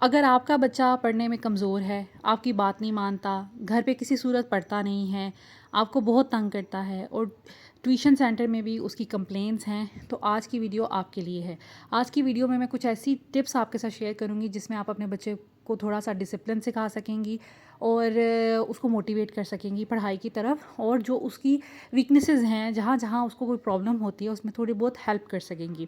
اگر آپ کا بچہ پڑھنے میں کمزور ہے، آپ کی بات نہیں مانتا، گھر پہ کسی صورت پڑھتا نہیں ہے، آپ کو بہت تنگ کرتا ہے اور ٹیوشن سینٹر میں بھی اس کی کمپلینس ہیں، تو آج کی ویڈیو آپ کے لیے ہے۔ آج کی ویڈیو میں کچھ ایسی ٹپس آپ کے ساتھ شیئر کروں گی جس میں آپ اپنے بچے کو تھوڑا سا ڈسپلن سکھا سکیں گی اور اس کو موٹیویٹ کر سکیں گی پڑھائی کی طرف، اور جو اس کی ویکنیسز ہیں، جہاں جہاں اس کو کوئی پرابلم ہوتی ہے اس میں تھوڑی بہت ہیلپ کر سکیں گی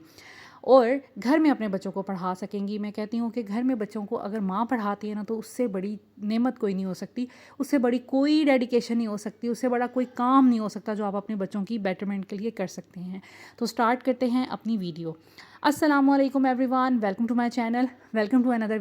اور گھر میں اپنے بچوں کو پڑھا سکیں گی۔ میں کہتی ہوں کہ گھر میں بچوں کو اگر ماں پڑھاتی ہے نا تو اس سے بڑی نعمت کوئی نہیں ہو سکتی، اس سے بڑی کوئی ڈیڈیکیشن نہیں ہو سکتی، اس سے بڑا کوئی کام نہیں ہو سکتا جو آپ اپنے بچوں کی بیٹرمنٹ کے لیے کر سکتے ہیں۔ تو سٹارٹ کرتے ہیں اپنی ویڈیو۔ السلام علیکم everyone, welcome to my channel, welcome to اندر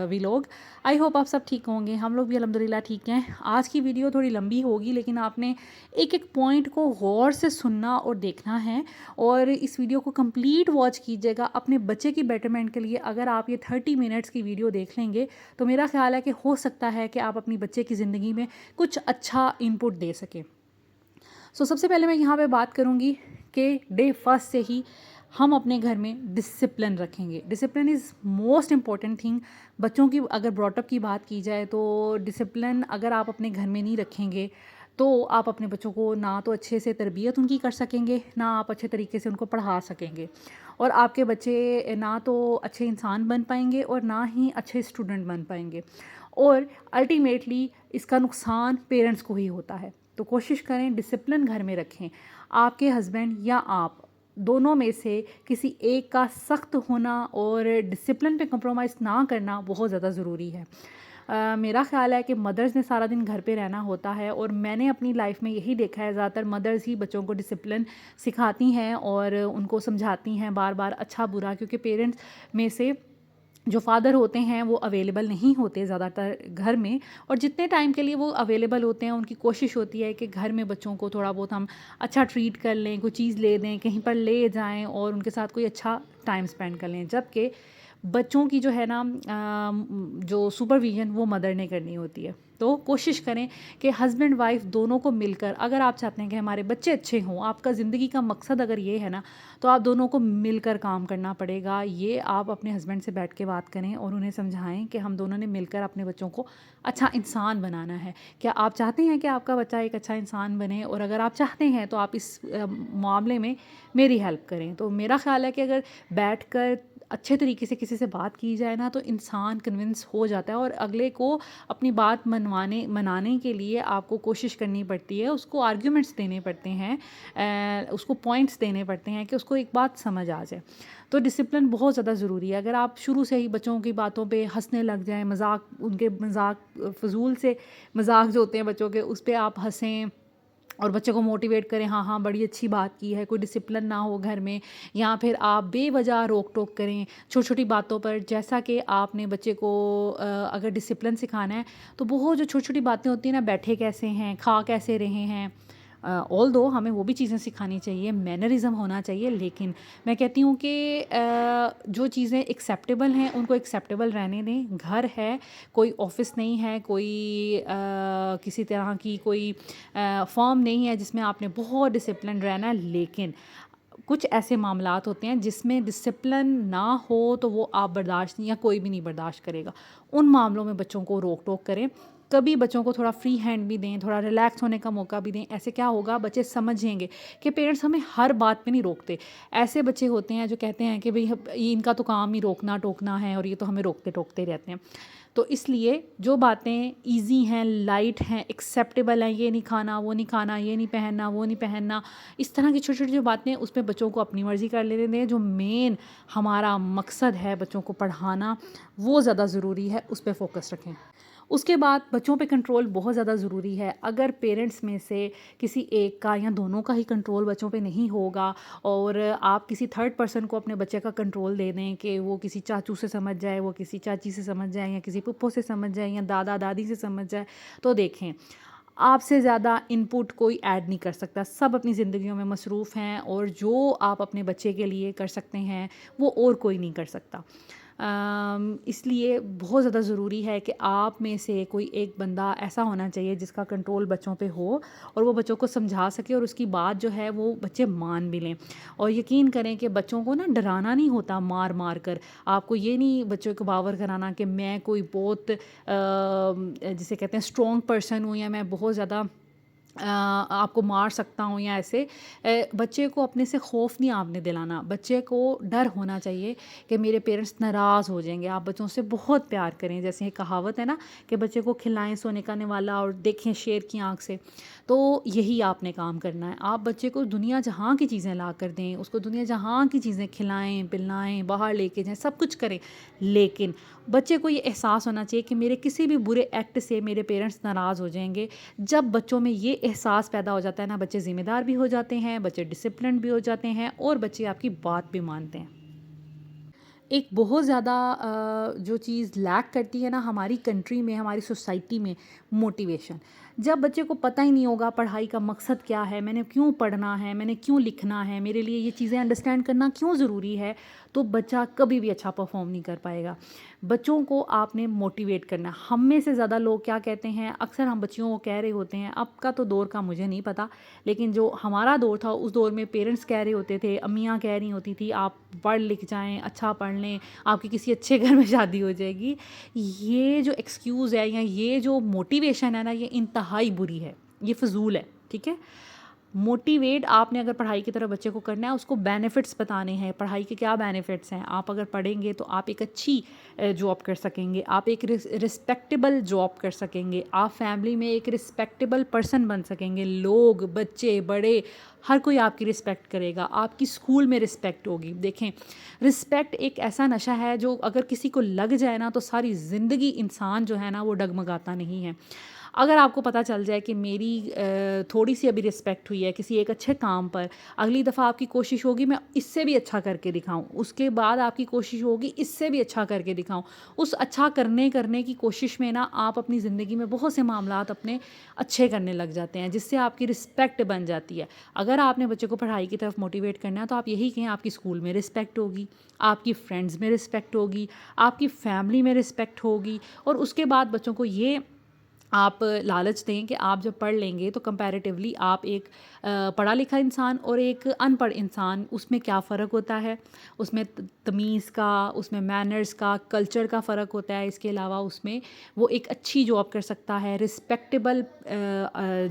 ویلوگ۔ آئی ہوپ آپ سب ٹھیک ہوں گے، ہم لوگ بھی الحمدللہ ٹھیک ہیں۔ آج کی ویڈیو تھوڑی لمبی ہوگی لیکن آپ نے ایک ایک پوائنٹ کو غور سے سننا اور دیکھنا ہے، اور اس ویڈیو کو کمپلیٹ واچ کیجیے گا اپنے بچے کی بیٹرمنٹ کے لیے۔ اگر آپ یہ 30 منٹس کی ویڈیو دیکھ لیں گے تو میرا خیال ہے کہ ہو سکتا ہے کہ آپ اپنی بچے کی زندگی میں کچھ اچھا انپٹ دے سکیں۔ سب سے پہلے میں یہاں پہ بات کروں گی کہ ڈے فرسٹ سے ہی ہم اپنے گھر میں ڈسپلن رکھیں گے۔ Discipline is most important thing. بچوں کی اگر براٹ اپ کی بات کی جائے تو ڈسپلن اگر آپ اپنے گھر میں نہیں رکھیں گے تو آپ اپنے بچوں کو نہ تو اچھے سے تربیت ان کی کر سکیں گے، نہ آپ اچھے طریقے سے ان کو پڑھا سکیں گے، اور آپ کے بچے نہ تو اچھے انسان بن پائیں گے اور نہ ہی اچھے اسٹوڈنٹ بن پائیں گے، اور الٹیمیٹلی اس کا نقصان پیرنٹس کو ہی ہوتا ہے۔ تو کوشش کریں ڈسپلن گھر میں رکھیں۔ آپ کے ہسبینڈ یا آپ دونوں میں سے کسی ایک کا سخت ہونا اور ڈسپلن پہ کمپرومائز نہ کرنا بہت زیادہ ضروری ہے۔ میرا خیال ہے کہ مدرز نے سارا دن گھر پہ رہنا ہوتا ہے، اور میں نے اپنی لائف میں یہی دیکھا ہے زیادہ تر مدرز ہی بچوں کو ڈسپلن سکھاتی ہیں اور ان کو سمجھاتی ہیں بار بار اچھا برا، کیونکہ پیرنٹس میں سے جو فادر ہوتے ہیں وہ اویلیبل نہیں ہوتے زیادہ تر گھر میں، اور جتنے ٹائم کے لیے وہ اویلیبل ہوتے ہیں ان کی کوشش ہوتی ہے کہ گھر میں بچوں کو تھوڑا بہت ہم اچھا ٹریٹ کر لیں، کوئی چیز لے دیں، کہیں پر لے جائیں اور ان کے ساتھ کوئی اچھا ٹائم سپینڈ کر لیں، جبکہ بچوں کی جو ہے نا جو سپرویژن وہ مدر نے کرنی ہوتی ہے۔ تو کوشش کریں کہ ہسبینڈ وائف دونوں کو مل کر، اگر آپ چاہتے ہیں کہ ہمارے بچے اچھے ہوں، آپ کا زندگی کا مقصد اگر یہ ہے نا، تو آپ دونوں کو مل کر کام کرنا پڑے گا۔ یہ آپ اپنے ہسبینڈ سے بیٹھ کے بات کریں اور انہیں سمجھائیں کہ ہم دونوں نے مل کر اپنے بچوں کو اچھا انسان بنانا ہے۔ کیا آپ چاہتے ہیں کہ آپ کا بچہ ایک اچھا انسان بنے؟ اور اگر آپ چاہتے ہیں تو آپ اس معاملے میں میری ہیلپ کریں۔ تو میرا خیال ہے کہ اگر بیٹھ کر اچھے طریقے سے کسی سے بات کی جائے نا تو انسان کنونس ہو جاتا ہے، اور اگلے کو اپنی بات منانے کے لیے آپ کو کوشش کرنی پڑتی ہے، اس کو آرگیومنٹس دینے پڑتے ہیں، اس کو پوائنٹس دینے پڑتے ہیں کہ اس کو ایک بات سمجھ آ جائے۔ تو ڈسپلن بہت زیادہ ضروری ہے۔ اگر آپ شروع سے ہی بچوں کی باتوں پہ ہنسنے لگ جائیں، ان کے مذاق فضول سے مذاق جو ہوتے ہیں بچوں کے اس پہ آپ ہنسیں اور بچوں کو موٹیویٹ کریں، ہاں ہاں بڑی اچھی بات کی ہے، کوئی ڈسپلن نہ ہو گھر میں، یا پھر آپ بے وجہ روک ٹوک کریں چھوٹی چھوٹی باتوں پر، جیسا کہ آپ نے بچے کو اگر ڈسپلن سکھانا ہے تو بہت جو چھوٹی چھوٹی باتیں ہوتی ہیں نا، بیٹھے کیسے ہیں، کھا کیسے رہے ہیں، آل دو ہمیں وہ بھی چیزیں سکھانی چاہیے، مینرزم ہونا چاہیے، لیکن میں کہتی ہوں کہ جو چیزیں ایکسیپٹیبل ہیں ان کو ایکسیپٹیبل رہنے دیں۔ گھر ہے، کوئی آفس نہیں ہے، کوئی کسی طرح کی کوئی فارم نہیں ہے جس میں آپ نے بہت ڈسپلن رہنا ہے، لیکن کچھ ایسے معاملات ہوتے ہیں جس میں ڈسپلن نہ ہو تو وہ آپ برداشت نہیں، یا کوئی بھی نہیں برداشت کرے گا۔ ان معاملوں میں بچوں کو روک ٹوک کریں، کبھی بچوں کو تھوڑا فری ہینڈ بھی دیں، تھوڑا ریلیکس ہونے کا موقع بھی دیں۔ ایسے کیا ہوگا، بچے سمجھیں گے کہ پیرنٹس ہمیں ہر بات پہ نہیں روکتے۔ ایسے بچے ہوتے ہیں جو کہتے ہیں کہ بھئی ان کا تو کام ہی روکنا ٹوکنا ہے اور یہ تو ہمیں روکتے ٹوکتے رہتے ہیں۔ تو اس لیے جو باتیں ایزی ہیں، لائٹ ہیں، ایکسیپٹیبل ہیں، یہ نہیں کھانا، وہ نہیں کھانا، یہ نہیں پہننا، وہ نہیں پہننا، اس طرح کی چھوٹی چھوٹی جو باتیں اس میں بچوں کو اپنی مرضی کر لینے دیں۔ جو مین ہمارا مقصد ہے بچوں کو پڑھانا، وہ زیادہ ضروری ہے، اس پہ فوکس رکھیں۔ اس کے بعد بچوں پہ کنٹرول بہت زیادہ ضروری ہے۔ اگر پیرنٹس میں سے کسی ایک کا یا دونوں کا ہی کنٹرول بچوں پہ نہیں ہوگا، اور آپ کسی تھرڈ پرسن کو اپنے بچے کا کنٹرول دے دیں کہ وہ کسی چاچو سے سمجھ جائے، وہ کسی چاچی سے سمجھ جائے، یا کسی پھپھو سے سمجھ جائے، یا دادا دادی سے سمجھ جائے، تو دیکھیں آپ سے زیادہ ان پٹ کوئی ایڈ نہیں کر سکتا۔ سب اپنی زندگیوں میں مصروف ہیں، اور جو آپ اپنے بچے کے لیے کر سکتے ہیں وہ اور کوئی نہیں کر سکتا۔ اس لیے بہت زیادہ ضروری ہے کہ آپ میں سے کوئی ایک بندہ ایسا ہونا چاہیے جس کا کنٹرول بچوں پہ ہو اور وہ بچوں کو سمجھا سکے اور اس کی بات جو ہے وہ بچے مان بھی لیں. اور یقین کریں کہ بچوں کو نا ڈرانا نہیں ہوتا مار مار کر. آپ کو یہ نہیں بچوں کو باور کرانا کہ میں کوئی بہت جسے کہتے ہیں اسٹرانگ پرسن ہوں یا میں بہت زیادہ آپ کو مار سکتا ہوں یا ایسے. بچے کو اپنے سے خوف نہیں آپ نے دلانا. بچے کو ڈر ہونا چاہیے کہ میرے پیرنٹس ناراض ہو جائیں گے. آپ بچوں سے بہت پیار کریں. جیسے یہ کہاوت ہے نا کہ بچے کو کھلائیں سونے کا نوالا اور دیکھیں شیر کی آنکھ سے. تو یہی آپ نے کام کرنا ہے. آپ بچے کو دنیا جہاں کی چیزیں لا کر دیں, اس کو دنیا جہاں کی چیزیں کھلائیں پلائیں, باہر لے کے جائیں, سب کچھ کریں, لیکن بچے کو یہ احساس ہونا چاہیے کہ میرے کسی بھی برے ایکٹ سے میرے پیرنٹس ناراض ہو جائیں گے. جب بچوں میں یہ احساس پیدا ہو جاتا ہے نا, بچے ذمہ دار بھی ہو جاتے ہیں, بچے ڈسپلنڈ بھی ہو جاتے ہیں اور بچے آپ کی بات بھی مانتے ہیں. ایک بہت زیادہ جو چیز لیک کرتی ہے نا ہماری کنٹری میں, ہماری سوسائٹی میں, موٹیویشن. جب بچے کو پتہ ہی نہیں ہوگا پڑھائی کا مقصد کیا ہے, میں نے کیوں پڑھنا ہے, میں نے کیوں لکھنا ہے, میرے لیے یہ چیزیں انڈرسٹینڈ کرنا کیوں ضروری ہے, تو بچہ کبھی بھی اچھا پرفارم نہیں کر پائے گا. بچوں کو آپ نے موٹیویٹ کرنا ہے. ہم میں سے زیادہ لوگ کیا کہتے ہیں, اکثر ہم بچیوں کو کہہ رہے ہوتے ہیں, اب کا تو دور کا مجھے نہیں پتہ, لیکن جو ہمارا دور تھا اس دور میں پیرنٹس کہہ رہے ہوتے تھے, امیاں کہہ رہی ہوتی تھی آپ پڑھ لکھ جائیں, اچھا پڑھ لیں, آپ کی کسی اچھے گھر میں شادی ہو جائے گی. یہ جو ایکسکیوز ہے یا یہ جو موٹیویشن ہے نا, یہ انتہائی بری ہے, یہ فضول ہے. ٹھیک ہے, موٹیویٹ آپ نے اگر پڑھائی کی طرف بچے کو کرنا ہے, اس کو بینیفٹس بتانے ہیں, پڑھائی کے کیا بینیفٹس ہیں. آپ اگر پڑھیں گے تو آپ ایک اچھی جاب کر سکیں گے, آپ ایک رسپیکٹیبل جاب کر سکیں گے, آپ فیملی میں ایک رسپیکٹیبل پرسن بن سکیں گے. لوگ, بچے, بڑے, ہر کوئی آپ کی رسپیکٹ کرے گا. آپ کی اسکول میں رسپیکٹ ہوگی. دیکھیں, رسپیکٹ ایک ایسا نشہ ہے جو اگر کسی کو لگ جائے نا تو ساری زندگی انسان جو ہے نا وہ ڈگمگاتا نہیں ہے. اگر آپ کو پتہ چل جائے کہ میری تھوڑی سی ابھی رسپیکٹ ہوئی ہے کسی ایک اچھے کام پر, اگلی دفعہ آپ کی کوشش ہوگی میں اس سے بھی اچھا کر کے دکھاؤں, اس کے بعد آپ کی کوشش ہوگی اس سے بھی اچھا کر کے دکھاؤں. اس اچھا کرنے کی کوشش میں نا آپ اپنی زندگی میں بہت سے معاملات اپنے اچھے کرنے لگ جاتے ہیں, جس سے آپ کی رسپیکٹ بن جاتی ہے. اگر آپ نے بچے کو پڑھائی کی طرف موٹیویٹ کرنا ہے تو آپ یہی کہیں, آپ کی اسکول میں رسپیکٹ ہوگی, آپ کی فرینڈز میں رسپیکٹ ہوگی, آپ کی فیملی میں رسپیکٹ ہوگی, اور اس کے بعد بچوں کو یہ آپ لالچ دیں کہ آپ جب پڑھ لیں گے تو کمپیریٹیولی آپ ایک پڑھا لکھا انسان اور ایک ان پڑھ انسان, اس میں کیا فرق ہوتا ہے, اس میں تمیز کا, اس میں مینرز کا, کلچر کا فرق ہوتا ہے. اس کے علاوہ اس میں وہ ایک اچھی جاب کر سکتا ہے, رسپیکٹیبل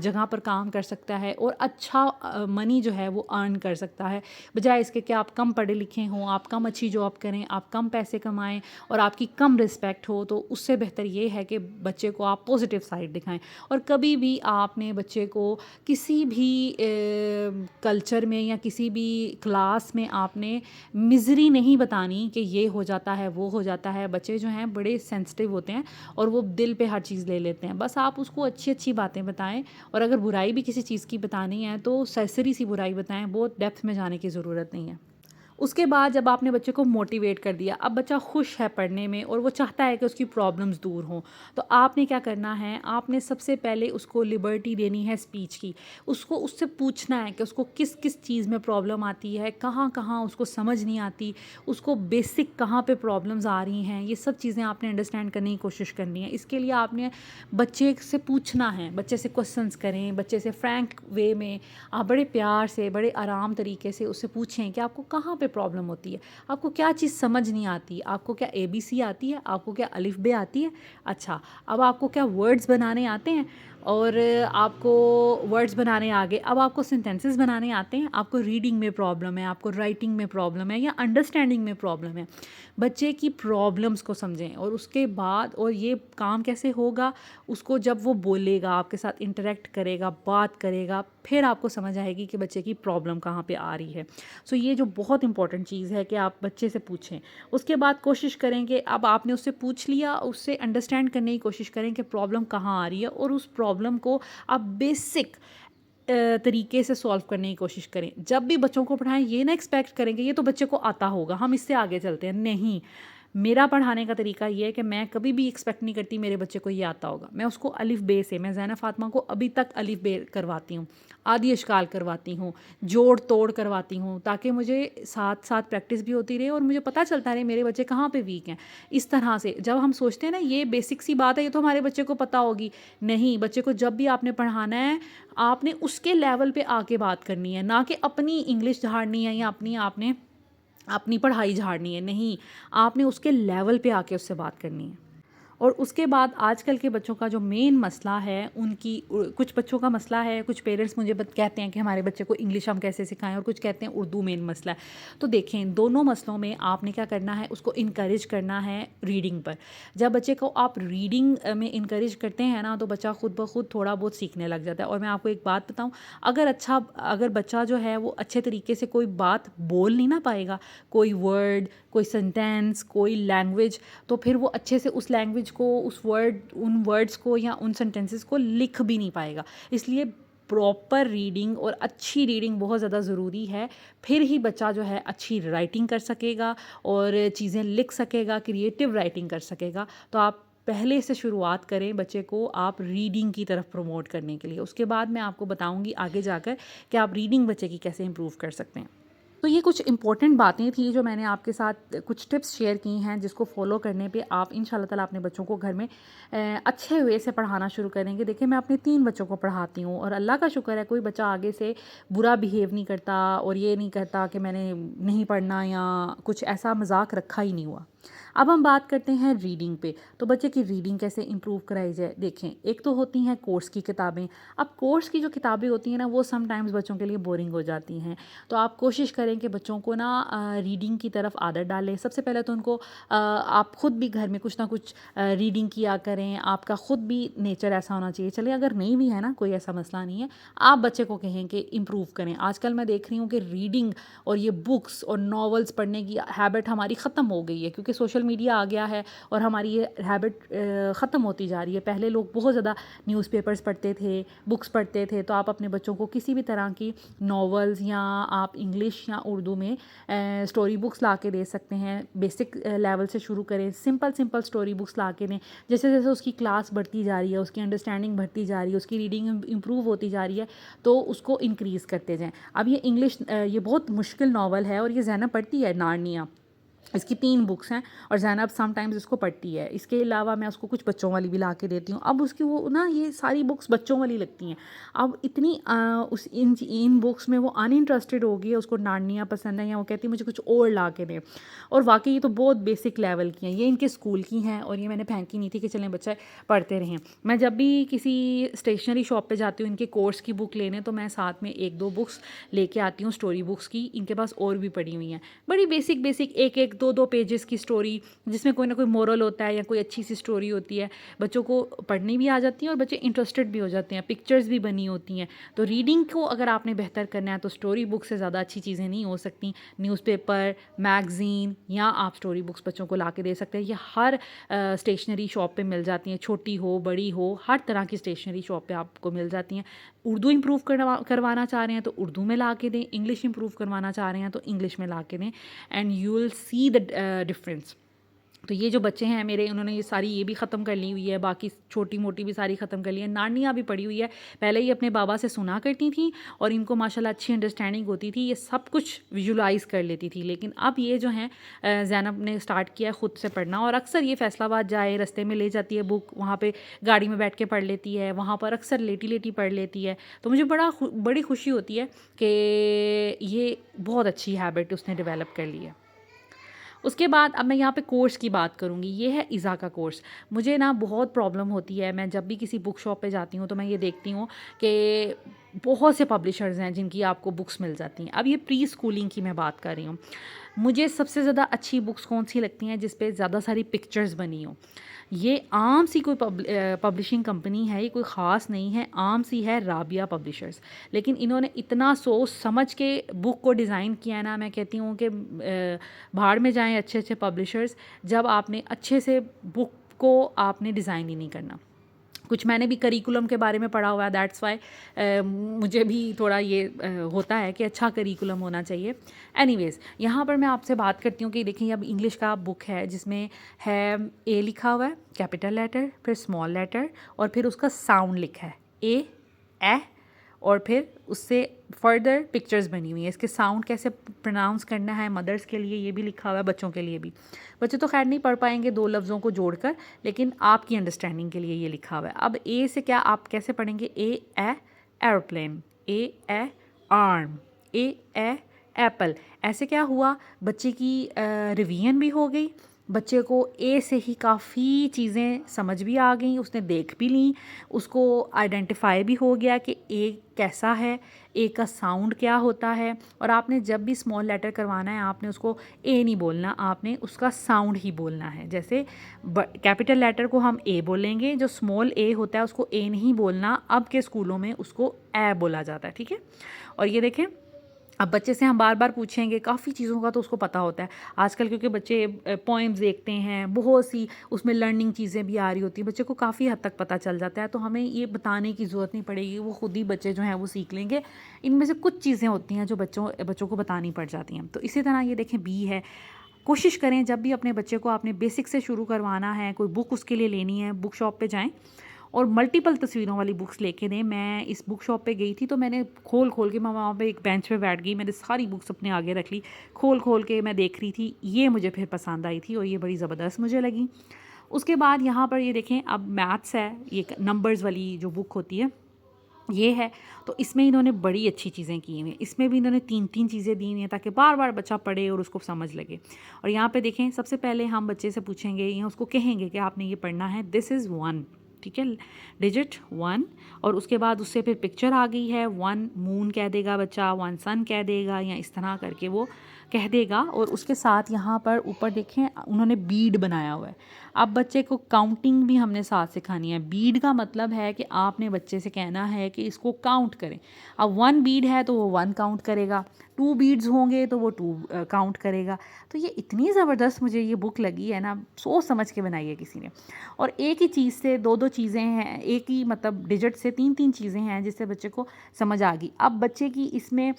جگہ پر کام کر سکتا ہے, اور اچھا منی جو ہے وہ ارن کر سکتا ہے, بجائے اس کے کہ آپ کم پڑھے لکھے ہوں, آپ کم اچھی جاب کریں, آپ کم پیسے کمائیں اور آپ کی کم رسپیکٹ ہو. تو اس سے بہتر یہ ہے کہ بچے کو آپ پازیٹیو سائڈ دکھائیں. اور کبھی بھی آپ نے بچے کو کسی بھی کلچر میں یا کسی بھی کلاس میں آپ نے مزری نہیں بتانی کہ یہ ہو جاتا ہے وہ ہو جاتا ہے. بچے جو ہیں بڑے سینسٹیو ہوتے ہیں اور وہ دل پہ ہر چیز لے لیتے ہیں. بس آپ اس کو اچھی اچھی باتیں بتائیں, اور اگر برائی بھی کسی چیز کی بتانی ہے تو سرسری سی برائی بتائیں, بہت ڈیپتھ میں جانے کی ضرورت نہیں ہے. اس کے بعد جب آپ نے بچے کو موٹیویٹ کر دیا, اب بچہ خوش ہے پڑھنے میں اور وہ چاہتا ہے کہ اس کی پرابلمز دور ہوں, تو آپ نے کیا کرنا ہے, آپ نے سب سے پہلے اس کو لبرٹی دینی ہے اسپیچ کی. اس سے پوچھنا ہے کہ اس کو کس کس چیز میں پرابلم آتی ہے, کہاں کہاں اس کو سمجھ نہیں آتی, اس کو بیسک کہاں پہ پرابلمز آ رہی ہیں. یہ سب چیزیں آپ نے انڈرسٹینڈ کرنے کی کوشش کرنی ہے. اس کے لیے آپ نے بچے سے پوچھنا ہے, بچے سے کوسچنس کریں, بچے سے فرینک وے میں آپ بڑے پیار سے, بڑے آرام طریقے سے اس سے پوچھیں کہ آپ کو کہاں پہ پرابلم ہوتی ہے, آپ کو کیا چیز سمجھ نہیں آتی, آپ کو کیا ABC آتی ہے, آپ کو کیا الف ب آتی ہے, اچھا اب آپ کو کیا ورڈز بنانے آتے ہیں, اور آپ کو ورڈز بنانے آگے, اب آپ کو سینٹینسز بنانے آتے ہیں, آپ کو ریڈنگ میں پرابلم ہے, آپ کو رائٹنگ میں پرابلم ہے, یا انڈرسٹینڈنگ میں پرابلم ہے. بچے کی پرابلمس کو سمجھیں, اور اس کے بعد, اور یہ کام کیسے ہوگا, اس کو جب وہ بولے گا, آپ کے ساتھ انٹریکٹ کرے گا, بات کرے گا, پھر آپ کو سمجھ آئے گی کہ بچے کی پرابلم کہاں پہ آ رہی ہے. سو یہ جو بہت امپورٹنٹ چیز ہے کہ آپ بچے سے پوچھیں. اس کے بعد کوشش کریں کہ اب آپ نے اس سے پوچھ لیا, اس سے انڈرسٹینڈ کرنے کی کوشش کریں کہ پرابلم کہاں آ رہی ہے, اور اس پرابلم کو آپ بیسک طریقے سے سولو کرنے کی کوشش کریں. جب بھی بچوں کو پڑھائیں یہ نہ ایکسپیکٹ کریں کہ یہ تو بچے کو آتا ہوگا, ہم اس سے آگے چلتے ہیں. نہیں, میرا پڑھانے کا طریقہ یہ ہے کہ میں کبھی بھی ایکسپیکٹ نہیں کرتی میرے بچے کو یہ آتا ہوگا. میں اس کو الف بے سے، میں زینب فاطمہ کو ابھی تک الف بے کرواتی ہوں، آدھی اشکال کرواتی ہوں، جوڑ توڑ کرواتی ہوں، تاکہ مجھے ساتھ ساتھ پریکٹس بھی ہوتی رہے اور مجھے پتہ چلتا رہے میرے بچے کہاں پہ ویک ہیں. اس طرح سے جب ہم سوچتے ہیں نا یہ بیسک سی بات ہے، یہ تو ہمارے بچے کو پتہ ہوگی، نہیں، بچے کو جب بھی آپ نے پڑھانا ہے آپ نے اس کے لیول پہ آ کے بات کرنی ہے، نہ کہ اپنی انگلش جھاڑنی ہے یا آپ نے اپنی پڑھائی جھاڑنی ہے. نہیں، آپ نے اس کے لیول پہ آ کے اس سے بات کرنی ہے. اور اس کے بعد آج کل کے بچوں کا جو مین مسئلہ ہے، ان کی کچھ بچوں کا مسئلہ ہے، کچھ پیرنٹس مجھے کہتے ہیں کہ ہمارے بچے کو انگلش ہم کیسے سکھائیں، اور کچھ کہتے ہیں اردو مین مسئلہ ہے. تو دیکھیں دونوں مسئلوں میں آپ نے کیا کرنا ہے، اس کو انکریج کرنا ہے ریڈنگ پر. جب بچے کو آپ ریڈنگ میں انکریج کرتے ہیں نا تو بچہ خود بخود تھوڑا بہت سیکھنے لگ جاتا ہے. اور میں آپ کو ایک بات بتاؤں، اگر بچہ جو ہے وہ اچھے طریقے سے کوئی بات بول نہیں نہ پائے گا، کوئی ورڈ، کوئی سینٹینس، کوئی لینگویج، تو پھر وہ اچھے سے اس لینگویج کو، ان ورڈز کو یا ان سینٹینسز کو لکھ بھی نہیں پائے گا. اس لیے پراپر ریڈنگ اور اچھی ریڈنگ بہت زیادہ ضروری ہے. پھر ہی بچہ جو ہے اچھی رائٹنگ کر سکے گا اور چیزیں لکھ سکے گا، کریٹیو رائٹنگ کر سکے گا. تو آپ پہلے سے شروعات کریں بچے کو آپ ریڈنگ کی طرف پروموٹ کرنے کے لیے. اس کے بعد میں آپ کو بتاؤں گی آگے جا کر کہ آپ ریڈنگ بچے کی کیسے امپروو کر سکتے ہیں. تو یہ کچھ امپورٹنٹ باتیں تھیں جو میں نے آپ کے ساتھ کچھ ٹپس شیئر کی ہیں، جس کو فالو کرنے پہ آپ ان شاء اللہ تعالیٰ اپنے بچوں کو گھر میں اچھے وے سے پڑھانا شروع کریں گے. دیکھیں میں اپنے 3 بچوں کو پڑھاتی ہوں اور اللہ کا شکر ہے کوئی بچہ آگے سے برا بیہیو نہیں کرتا اور یہ نہیں کہتا کہ میں نے نہیں پڑھنا یا کچھ ایسا مذاق رکھا ہی نہیں ہوا. اب ہم بات کرتے ہیں ریڈنگ پہ. تو بچے کی ریڈنگ کیسے امپروو کرائی جائے. دیکھیں ایک تو ہوتی ہیں کورس کی کتابیں. اب کورس کی جو کتابیں ہوتی ہیں نا وہ سم ٹائمز بچوں کے لیے بورنگ ہو جاتی ہیں. تو آپ کوشش کریں کہ بچوں کو نا ریڈنگ کی طرف عادت ڈالیں. سب سے پہلے تو ان کو آپ خود بھی گھر میں کچھ نہ کچھ ریڈنگ کیا کریں. آپ کا خود بھی نیچر ایسا ہونا چاہیے. چلے اگر نہیں بھی ہے نا، کوئی ایسا مسئلہ نہیں ہے، آپ بچے کو کہیں کہ امپروو کریں. آج کل میں دیکھ رہی ہوں کہ ریڈنگ اور یہ بکس اور ناولز پڑھنے کی ہیبٹ ہماری ختم ہو گئی ہے، کیونکہ سوشل میڈیا آ گیا ہے اور ہماری یہ ہیبٹ ختم ہوتی جا رہی ہے. پہلے لوگ بہت زیادہ نیوز پیپرز پڑھتے تھے، بکس پڑھتے تھے. تو آپ اپنے بچوں کو کسی بھی طرح کی ناولز یا آپ انگلش یا اردو میں اسٹوری بکس لا کے دے سکتے ہیں. بیسک لیول سے شروع کریں، سمپل اسٹوری بکس لا کے دیں. جیسے جیسے اس کی کلاس بڑھتی جا رہی ہے، اس کی انڈرسٹینڈنگ بڑھتی جا رہی ہے، اس کی ریڈنگ امپروو ہوتی جا رہی ہے، تو اس کو انکریز کرتے جائیں. اب یہ انگلش یہ بہت مشکل ناول ہے اور یہ زینب پڑھتی ہے، نارنیا. اس کی 3 بکس ہیں اور زینب سم ٹائمز اس کو پڑھتی ہے. اس کے علاوہ میں اس کو کچھ بچوں والی بھی لا کے دیتی ہوں. اب اس کی وہ نا یہ ساری بکس بچوں والی لگتی ہیں. اب اتنی ان بکس میں وہ ان انٹرسٹڈ ہو گئی ہے، اس کو نارنیا پسند ہے یا وہ کہتی ہے مجھے کچھ اور لا کے دیں. اور واقعی یہ تو بہت بیسک لیول کی ہیں، یہ ان کے اسکول کی ہیں اور یہ میں نے پھینکی نہیں تھی کہ چلیں بچے پڑھتے رہیں. میں جب بھی کسی اسٹیشنری شاپ پہ جاتی ہوں ان کے کورس کی بک لینے، تو میں ساتھ میں 1-2 بکس لے کے آتی ہوں اسٹوری بکس کی. ان کے پاس اور بھی پڑھی ہوئی ہیں، بڑی بیسک ایک 2 پیجز کی اسٹوری جس میں کوئی نہ کوئی مورل ہوتا ہے یا کوئی اچھی سی اسٹوری ہوتی ہے. بچوں کو پڑھنی بھی آ جاتی ہے اور بچے انٹرسٹڈ بھی ہو جاتے ہیں، پکچرز بھی بنی ہوتی ہیں. تو ریڈنگ کو اگر آپ نے بہتر کرنا ہے تو اسٹوری بک سے زیادہ اچھی چیزیں نہیں ہو سکتی. نیوز پیپر، میگزین یا آپ اسٹوری بکس بچوں کو لا کے دے سکتے ہیں. یہ ہر اسٹیشنری شاپ پہ مل جاتی ہیں، چھوٹی ہو بڑی ہو، ہر طرح کی اسٹیشنری شاپ پہ آپ کو مل جاتی ہیں. اردو امپروو کروانا چاہ رہے ہیں تو اردو میں لا کے دیں، انگلش امپروو کروانا چاہ رہے ہیں تو انگلش میں لا کے دیں. And you will see the difference. تو یہ جو بچے ہیں میرے، انہوں نے یہ ساری یہ بھی ختم کر لی ہوئی ہے، باقی چھوٹی موٹی بھی ساری ختم کر لی ہے. نارنیا بھی پڑھی ہوئی ہے. پہلے یہ اپنے بابا سے سنا کرتی تھیں اور ان کو ماشاءاللہ اچھی انڈرسٹینڈنگ ہوتی تھی، یہ سب کچھ ویژولائز کر لیتی تھی. لیکن اب یہ جو ہیں زینب نے اسٹارٹ کیا ہے خود سے پڑھنا، اور اکثر یہ فیصل آباد جائے رستے میں لے جاتی ہے بک، وہاں پہ گاڑی میں بیٹھ کے پڑھ لیتی ہے، وہاں پر اکثر لیٹی پڑھ لیتی ہے. تو مجھے بڑی خوشی ہوتی ہے کہ یہ بہت اچھی ہیبٹ اس نے ڈیولپ کر لی ہے. اس کے بعد اب میں یہاں پہ کورس کی بات کروں گی. یہ ہے ایزا کا کورس. مجھے نا بہت پرابلم ہوتی ہے، میں جب بھی کسی بک شاپ پہ جاتی ہوں تو میں یہ دیکھتی ہوں کہ بہت سے پبلشرز ہیں جن کی آپ کو بکس مل جاتی ہیں. اب یہ پری اسکولنگ کی میں بات کر رہی ہوں. مجھے سب سے زیادہ اچھی بکس کون سی لگتی ہیں جس پہ زیادہ ساری پکچرز بنی ہوں. یہ عام سی کوئی پبلشنگ کمپنی ہے، یہ کوئی خاص نہیں ہے، عام سی ہے، رابعہ پبلشرز. لیکن انہوں نے اتنا سوچ سمجھ کے بک کو ڈیزائن کیا ہے نا، میں کہتی ہوں کہ بھاڑ میں جائیں اچھے پبلشرز، جب آپ نے اچھے سے بک کو آپ نے ڈیزائن ہی نہیں کرنا. کچھ میں نے بھی کریکولم کے بارے میں پڑھا ہوا ہے، دیٹس وائی مجھے بھی تھوڑا یہ ہوتا ہے کہ اچھا کریکولم ہونا چاہیے. اینی ویز یہاں پر میں آپ سے بات کرتی ہوں کہ دیکھیں اب انگلش کا بک ہے جس میں ہے اے لکھا ہوا ہے کیپٹل لیٹر، پھر اسمال لیٹر، اور پھر اس کا ساؤنڈ لکھا ہے اے، اور پھر اس سے فردر پکچرز بنی ہوئی ہیں. اس کے ساؤنڈ کیسے پروناؤنس کرنا ہے مدرس کے لیے یہ بھی لکھا ہوا ہے، بچوں کے لیے بھی. بچے تو خیر نہیں پڑھ پائیں گے دو لفظوں کو جوڑ کر، لیکن آپ کی انڈرسٹینڈنگ کے لیے یہ لکھا ہوا ہے. اب اے سے کیا آپ کیسے پڑھیں گے؟ اے ایروپلین، اے آرم، اے ایپل. ایسے کیا ہوا، بچے کی ریویژن بھی ہو گئی، بچے کو اے سے ہی کافی چیزیں سمجھ بھی آ گئیں، اس نے دیکھ بھی لیں، اس کو آئیڈینٹیفائی بھی ہو گیا کہ اے کیسا ہے، اے کا ساؤنڈ کیا ہوتا ہے. اور آپ نے جب بھی اسمال لیٹر کروانا ہے آپ نے اس کو اے نہیں بولنا، آپ نے اس کا ساؤنڈ ہی بولنا ہے. جیسے کیپٹل لیٹر کو ہم اے بولیں گے، جو اسمال اے ہوتا ہے اس کو اے نہیں بولنا، اب کے اسکولوں میں اس کو اے بولا جاتا ہے. ٹھیک ہے، اور یہ دیکھیں اب بچے سے ہم بار بار پوچھیں گے، کافی چیزوں کا تو اس کو پتہ ہوتا ہے آج کل، کیونکہ بچے پوئمز دیکھتے ہیں، بہت سی اس میں لرننگ چیزیں بھی آ رہی ہوتی ہیں، بچے کو کافی حد تک پتہ چل جاتا ہے. تو ہمیں یہ بتانے کی ضرورت نہیں پڑے گی، وہ خود ہی بچے جو ہیں وہ سیکھ لیں گے. ان میں سے کچھ چیزیں ہوتی ہیں جو بچوں کو بتانی پڑ جاتی ہیں. تو اسی طرح یہ دیکھیں بی ہے. کوشش کریں جب بھی اپنے بچے کو آپ نے بیسک سے شروع کروانا ہے، کوئی بک اس کے لیے لینی ہے، بک شاپ پہ جائیں اور ملٹیپل تصویروں والی بکس لے کے دیں. میں اس بک شاپ پہ گئی تھی تو میں نے کھول کے میں وہاں پہ ایک بینچ پہ بیٹھ گئی، میں نے ساری بکس اپنے آگے رکھ لی، کھول کے میں دیکھ رہی تھی. یہ مجھے پھر پسند آئی تھی اور یہ بڑی زبردست مجھے لگی. اس کے بعد یہاں پر یہ دیکھیں اب میتھس ہے، یہ نمبرز والی جو بک ہوتی ہے یہ ہے. تو اس میں انہوں نے بڑی اچھی چیزیں کی ہوئی ہیں، اس میں بھی انہوں نے 3 چیزیں دی ہوئی ہیں تاکہ بار بار بچہ پڑھے اور اس کو سمجھ لگے. اور یہاں پہ دیکھیں سب سے پہلے ہم بچے سے پوچھیں گے یا اس کو کہیں گے کہ آپ نے یہ پڑھنا ہے، دس از 1. ٹھیک ہے، ڈیجٹ 1. اور اس کے بعد اس سے پھر پکچر آ گئی ہے 1 مون کہہ دے گا بچہ، 1 سن کہہ دے گا، یا اس طرح کر کے وہ کہہ دے گا. اور اس کے ساتھ یہاں پر اوپر دیکھیں انہوں نے بیڈ بنایا ہوا ہے. اب بچے کو کاؤنٹنگ بھی ہم نے ساتھ سکھانی ہے. بیڈ کا مطلب ہے کہ آپ نے بچے سے کہنا ہے کہ اس کو کاؤنٹ کریں. اب 1 بیڈ ہے تو وہ 1 کاؤنٹ کرے گا، 2 بیڈز ہوں گے تو وہ 2 کاؤنٹ کرے گا. تو یہ اتنی زبردست مجھے یہ بک لگی ہے نا، سوچ سمجھ کے بنائی ہے کسی نے. اور ایک ہی چیز سے 2 چیزیں ہیں، ایک ہی مطلب ڈیجٹ سے 3 چیزیں ہیں جس سے بچے کو سمجھ آ گئی. اب بچے کی اس میں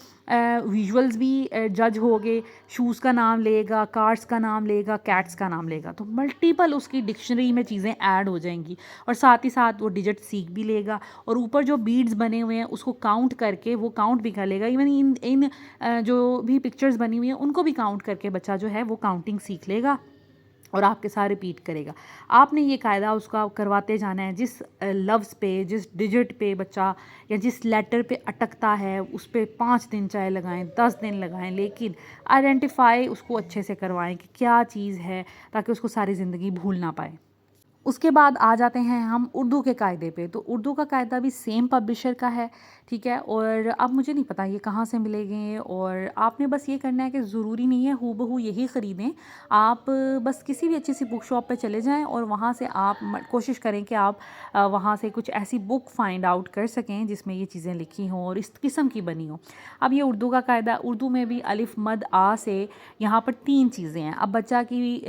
ویژولز بھی جج ہو گئے، شوز کا نام لے گا، کارس کا نام لے گا، کیٹس کا نام لے گا، تو ملٹیپل اس کی ڈکشنری میں چیزیں ایڈ ہو جائیں گی. اور ساتھ ہی ساتھ وہ ڈیجٹ سیکھ بھی لے گا، اور اوپر جو بیڈز بنے ہوئے ہیں اس کو کاؤنٹ کر کے وہ کاؤنٹ بھی کر لے گا. ایون ان جو بھی پکچرز بنی ہوئی ہیں ان کو بھی کاؤنٹ کر کے بچہ جو ہے وہ کاؤنٹنگ سیکھ لے گا اور آپ کے ساتھ ریپیٹ کرے گا. آپ نے یہ قاعدہ اس کا کرواتے جانا ہے، جس لفظ پہ، جس ڈیجٹ پہ بچہ یا جس لیٹر پہ اٹکتا ہے اس پہ 5 دن چاہے لگائیں، 10 دن لگائیں، لیکن آئیڈینٹیفائی اس کو اچھے سے کروائیں کہ کیا چیز ہے تاکہ اس کو ساری زندگی بھول نہ پائے. اس کے بعد آ جاتے ہیں ہم اردو کے قاعدے پہ. تو اردو کا قاعدہ بھی سیم پبلشر کا ہے، ٹھیک ہے. اور اب مجھے نہیں پتہ یہ کہاں سے ملے گے، اور آپ نے بس یہ کرنا ہے کہ ضروری نہیں ہے ہو بہو یہی خریدیں. آپ بس کسی بھی اچھی سی بک شاپ پہ چلے جائیں اور وہاں سے آپ کوشش کریں کہ آپ وہاں سے کچھ ایسی بک فائنڈ آؤٹ کر سکیں جس میں یہ چیزیں لکھی ہوں اور اس قسم کی بنی ہوں. اب یہ اردو کا قاعدہ، اردو میں بھی الف مد آ سے یہاں پر 3 چیزیں ہیں. اب بچہ کی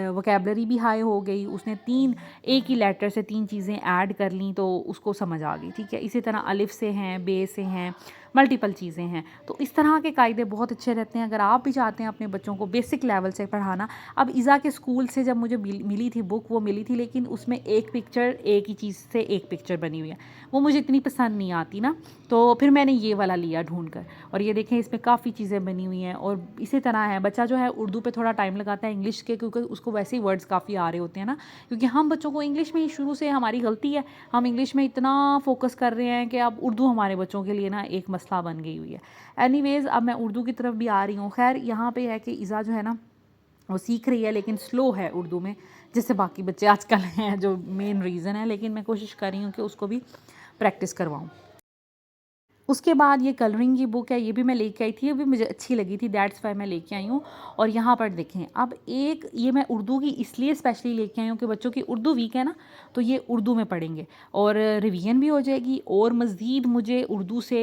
وکیبلری بھی ہائی ہو گئی، اس نے 3 ایک ہی لیٹر سے 3 چیزیں ایڈ کر لیں تو اس کو سمجھ آ گئی. ٹھیک ہے، اسی طرح الف سے ہیں، بے سے ہیں، ملٹیپل چیزیں ہیں. تو اس طرح کے قاعدے بہت اچھے رہتے ہیں اگر آپ بھی چاہتے ہیں اپنے بچوں کو بیسک لیول سے پڑھانا. اب ایزا کے اسکول سے جب مجھے ملی تھی بک، وہ ملی تھی لیکن اس میں ایک پکچر، ایک ہی چیز سے ایک پکچر بنی ہوئی ہے، وہ مجھے اتنی پسند نہیں آتی نا، تو پھر میں نے یہ والا لیا ڈھونڈ کر. اور یہ دیکھیں اس میں کافی چیزیں بنی ہوئی ہیں. اور اسی طرح ہے بچہ جو ہے اردو پہ تھوڑا ٹائم لگاتا ہے انگلش کے، کیونکہ اس کو ویسے ہی ورڈز کافی آ رہے ہوتے ہیں نا، کیونکہ ہم بچوں کو انگلش میں ہی شروع سے، ہماری غلطی ہے، ہم انگلش میں اتنا فوکس کر رہے ہیں کہ اب اردو ہمارے بچوں کے لیے نا ایک مسئلہ بن گئی ہوئی ہے. اینی ویز اب میں اردو کی طرف بھی آ رہی ہوں. خیر یہاں پہ ہے کہ ایزا جو ہے نا وہ سیکھ رہی ہے لیکن سلو ہے اردو میں، جس سے باقی بچے آج کل ہیں، جو مین ریزن ہے. لیکن میں کوشش کر رہی ہوں کہ اس کو بھی پریکٹس کرواؤں. اس کے بعد یہ کلرنگ کی بک ہے، یہ بھی میں لے کے آئی تھی، یہ بھی مجھے اچھی لگی تھی، دیٹس وائی میں لے کے آئی ہوں. اور یہاں پر دیکھیں اب ایک یہ میں اردو کی اس لیے اسپیشلی لے کے آئی ہوں کہ بچوں کی اردو ویک ہے نا، تو یہ اردو میں پڑھیں گے اور ریویژن بھی ہو جائے گی، اور مزید مجھے اردو سے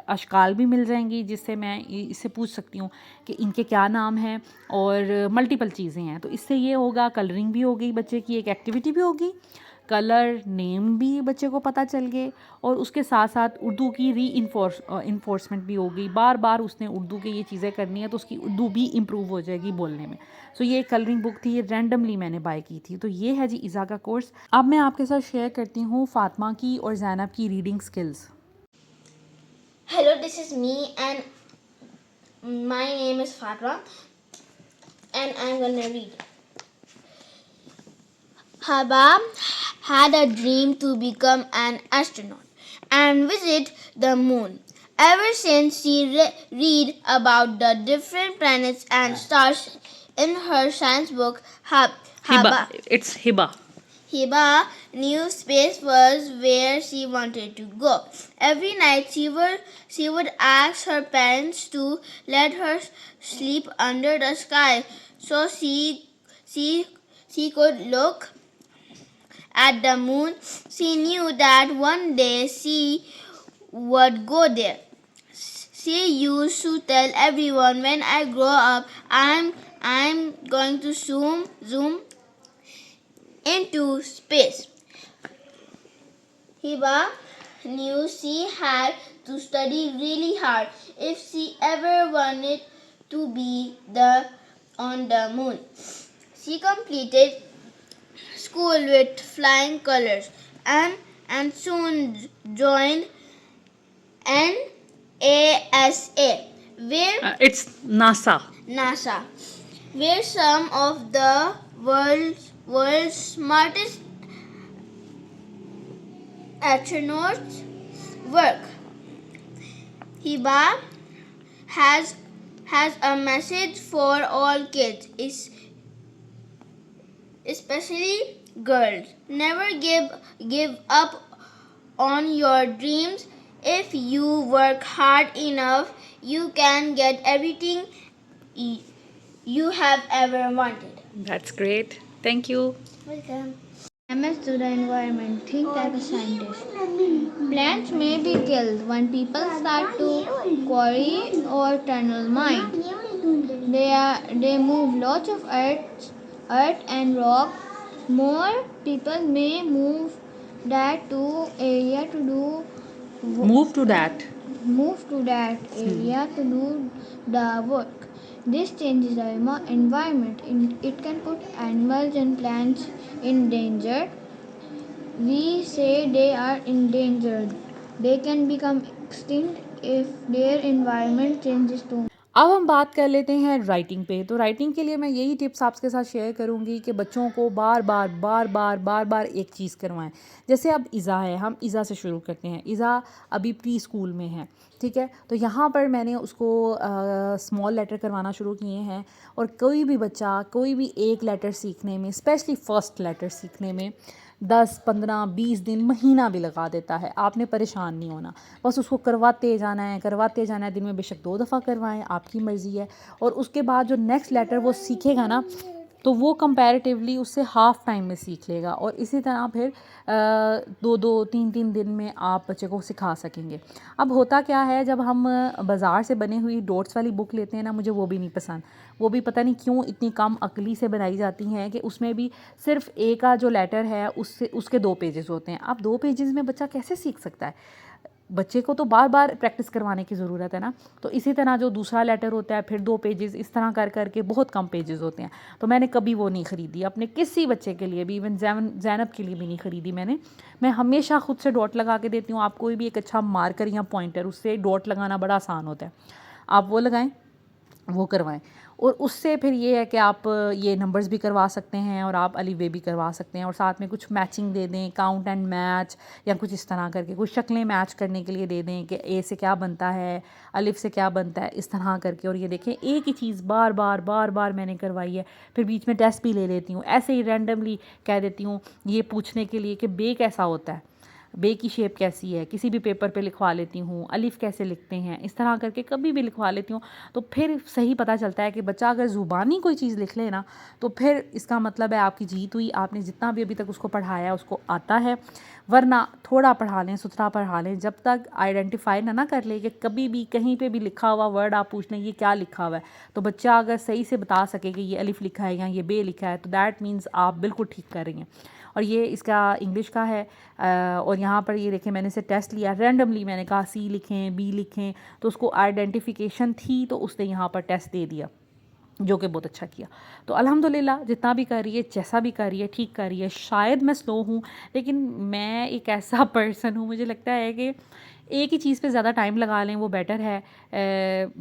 اشکال بھی مل جائیں گی جس سے میں اس سے پوچھ سکتی ہوں کہ ان کے کیا نام ہیں، اور ملٹیپل چیزیں ہیں. تو اس سے یہ ہوگا کلرنگ بھی ہوگی بچے کی، ایک ایکٹیویٹی بھی ہوگی، کلر نیم بھی بچے کو پتہ چل گئے اور اس کے ساتھ ساتھ اردو کی انفورسمنٹ بھی ہو گئی. بار بار اس نے اردو کی یہ چیزیں کرنی ہے تو اس کی اردو بھی امپروو ہو جائے گی بولنے میں. سو یہ کلرنگ بک تھی, یہ رینڈملی میں نے بائی کی تھی. تو یہ ہے جی ایزا کا کورس. اب میں آپ کے ساتھ شیئر کرتی ہوں فاطمہ کی اور زینب کی reading skills. Hello, this is me and my name is Fatma and I'm gonna read. Haba had a dream to become an astronaut and visit the moon. Ever since she read about the different planets and stars in her science book, Hiba knew space was where she wanted to go. Every night she would ask her parents to let her sleep under the sky so she could look at the moon. She knew that one day she would go there. She used to tell everyone, when I grow up, I'm going to zoom into space. Hiba knew she had to study really hard if she ever wanted to be on the moon. She completed school with flying colors and soon joined NASA, It's NASA. where some of the world's smartest astronauts work. Hiba has a message for all kids, especially girls. Never give up on your dreams. If you work hard enough, you can get everything you have ever wanted. That's great. Thank you. Welcome. Damage to the environment. Think like a scientist. Plants may be killed when people start to quarry or tunnel mine. They move lots of earth and rock. More people may move that area to do the work. This changes the environment. It can put animals and plants in danger. We say they are endangered. They can become extinct if their environment changes too much. اب ہم بات کر لیتے ہیں writing پہ. تو writing کے لیے میں یہی ٹپس آپ کے ساتھ شیئر کروں گی کہ بچوں کو بار بار ایک چیز کروائیں. جیسے اب ایزا ہے, ہم ایزا سے شروع کرتے ہیں. ایزا ابھی پری اسکول میں ہے, ٹھیک ہے. تو یہاں پر میں نے اس کو اسمال لیٹر کروانا شروع کیے ہیں. اور کوئی بھی بچہ کوئی بھی ایک لیٹر سیکھنے میں, اسپیشلی فرسٹ لیٹر سیکھنے میں 10, 15, 20 دن, مہینہ بھی لگا دیتا ہے. آپ نے پریشان نہیں ہونا, بس اس کو کرواتے جانا ہے. دن میں بے شک 2 دفعہ کروائیں, آپ کی مرضی ہے. اور اس کے بعد جو نیکسٹ لیٹر وہ سیکھے گا نا, تو وہ کمپیریٹیولی اس سے ہاف ٹائم میں سیکھ لے گا. اور اسی طرح پھر 2-3 دن میں آپ بچے کو سکھا سکیں گے. اب ہوتا کیا ہے, جب ہم بازار سے بنے ہوئی ڈوٹس والی بک لیتے ہیں نا, مجھے وہ بھی نہیں پسند. وہ بھی پتہ نہیں کیوں اتنی کم عقلی سے بنائی جاتی ہیں کہ اس میں بھی صرف ایک کا جو لیٹر ہے اس کے 2 پیجز ہوتے ہیں. اب 2 پیجز میں بچہ کیسے سیکھ سکتا ہے؟ بچے کو تو بار بار پریکٹس کروانے کی ضرورت ہے نا. تو اسی طرح جو دوسرا لیٹر ہوتا ہے پھر 2 پیجز, اس طرح کر کے بہت کم پیجز ہوتے ہیں. تو میں نے کبھی وہ نہیں خریدی اپنے کسی بچے کے لیے بھی, ایون زینب کے لیے بھی نہیں خریدی میں ہمیشہ خود سے ڈاٹ لگا کے دیتی ہوں. آپ کوئی بھی ایک اچھا مارکر یا پوائنٹر, اس سے ڈاٹ لگانا بڑا آسان ہوتا ہے. آپ وہ لگائیں, وہ کروائیں. اور اس سے پھر یہ ہے کہ آپ یہ نمبرز بھی کروا سکتے ہیں اور آپ الف بے بھی کروا سکتے ہیں. اور ساتھ میں کچھ میچنگ دے دیں, کاؤنٹ اینڈ میچ یا کچھ اس طرح کر کے کچھ شکلیں میچ کرنے کے لیے دے دیں کہ اے سے کیا بنتا ہے, الف سے کیا بنتا ہے, اس طرح کر کے. اور یہ دیکھیں ایک ہی چیز بار بار میں نے کروائی ہے. پھر بیچ میں ٹیسٹ بھی لے لیتی ہوں, ایسے ہی رینڈملی کہہ دیتی ہوں یہ پوچھنے کے لیے کہ بے کیسا ہوتا ہے. بے کی شیپ کیسی ہے کسی بھی پیپر پہ لکھوا لیتی ہوں، الف کیسے لکھتے ہیں اس طرح کر کے کبھی بھی لکھوا لیتی ہوں، تو پھر صحیح پتہ چلتا ہے کہ بچہ اگر زبانی کوئی چیز لکھ لے نا تو پھر اس کا مطلب ہے آپ کی جیت ہوئی، آپ نے جتنا بھی ابھی تک اس کو پڑھایا اس کو آتا ہے، ورنہ تھوڑا پڑھا لیں ستھرا پڑھا لیں، جب تک آئیڈینٹیفائی نہ کر لے کہ کبھی بھی کہیں پہ بھی لکھا ہوا ورڈ آپ پوچھ لیں یہ کیا لکھا ہوا ہے، تو بچہ اگر صحیح سے بتا سکے کہ یہ الف لکھا ہے یا یہ بے لکھا ہے تو دیٹ مینز آپ بالکل ٹھیک کر رہی ہیں۔ اور یہ اس کا انگلش کا ہے، اور یہاں پر یہ دیکھیں میں نے اسے ٹیسٹ لیا رینڈملی، میں نے کہا سی لکھیں بی لکھیں، تو اس کو آئیڈینٹیفیکیشن تھی تو اس نے یہاں پر ٹیسٹ دے دیا، جو کہ بہت اچھا کیا۔ تو الحمدللہ جتنا بھی کر رہی ہے جیسا بھی کر رہی ہے ٹھیک کر رہی ہے۔ شاید میں سلو ہوں لیکن میں ایک ایسا پرسن ہوں، مجھے لگتا ہے کہ ایک ہی چیز پہ زیادہ ٹائم لگا لیں وہ بیٹر ہے،